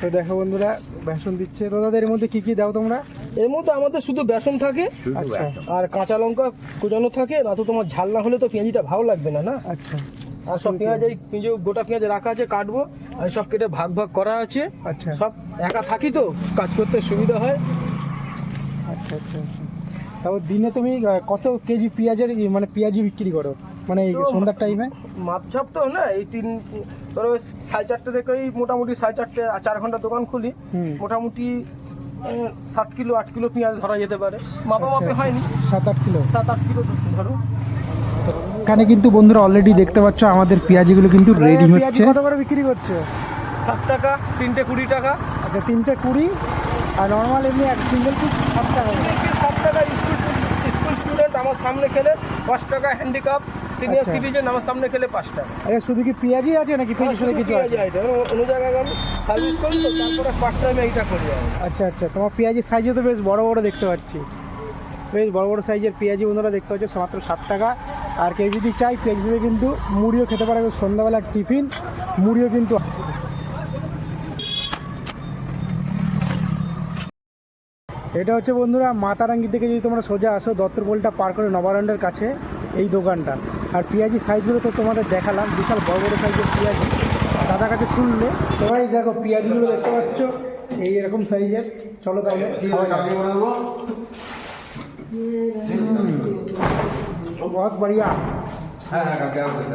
তো দেখো বন্ধুরা বেসন দিচ্ছে। তো দাদা এর মধ্যে কি কি দাও তোমরা? এর মধ্যে আমাদের শুধু বেসন থাকে আচ্ছা আর কাঁচা লঙ্কা কুচানো থাকে, না তো তোমার ঝাল না হলে তো পেঁয়াজিটা ভালো লাগবে না। আচ্ছা আর সব পেঁয়াজ এই গোটা পেঁয়াজ রাখা আছে, কাটবো আর সব কেটে ভাগ ভাগ করা আছে। আচ্ছা সব একা থাকি তো কাজ করতে সুবিধা হয়। আচ্ছা আচ্ছা আচ্ছা। তারপর দিনে তুমি কত কেজি পেঁয়াজের মানে পেঁয়াজি বিক্রি করো মানে এই তো সন্ধ্যার টাইমে? মাপঝাপ তো না, এই ধরো 4:30 থেকে মোটামুটি 4:30 আর 4 ঘন্টা দোকান খুলি। মোটামুটি 7 কিলো 8 কিলো পেঁয়াজ ধরা যেতে পারে, মাপামাপি হয়নি। 7-8 কিলো? 7-8 কিলো ধরো। এখানে কিন্তু বন্ধুরা অলরেডি দেখতে পাচ্ছ আমাদের পেঁয়াজিগুলো কিন্তু রেডি হচ্ছে। কত করে বিক্রি করছো? 7 টাকা, 3টে 20 টাকা। আচ্ছা 3টে 20 আর নর্মাল এমনি এক সিঙ্গেল পিস 7 টাকা। 7 টাকা স্কুল স্টুডেন্ট আমার সামনে খেলে 5 টাকা, হ্যান্ডিক্যাপ সিনিয়র সিটিজেন আমার সামনে খেলে 5 টাকা। আচ্ছা শুধু কি পেঁয়াজি আছে নাকি পেঁয়াজির সাথে কিছু আছে? অন্য জায়গায় আমি সার্ভিস করি তো, তারপরে পার্ট টাইমে এইটা করি আমি। আচ্ছা আচ্ছা, তোমার পেঁয়াজির সাইজও তো বেশ বড় বড় দেখতে পাচ্ছি, বেশ বড় বড় সাইজের পেঁয়াজি বন্ধুরা দেখতে পাচ্ছ মাত্র 7 টাকা। আর কেউ যদি চাই পেঁয়াজি হিসেবে কিন্তু মুড়িও খেতে পারে, সন্ধ্যাবেলার টিফিন মুড়িও কিন্তু। এটা হচ্ছে বন্ধুরা মাতারাঙ্গি থেকে যদি তোমরা সোজা আসো দত্তরপোলটা পার করে নবারণ্ডের কাছে এই দোকানটা। আর পেঁয়াজি সাইজগুলো তো তোমাদের দেখালাম, বিশাল বড় বড় সাইজের পেঁয়াজি দাদার কাছে শুনলে। সবাই দেখো পেঁয়াজিগুলো দেখতে পাচ্ছ এই এরকম সাইজের। চলো তাহলে बहुत बढ़िया।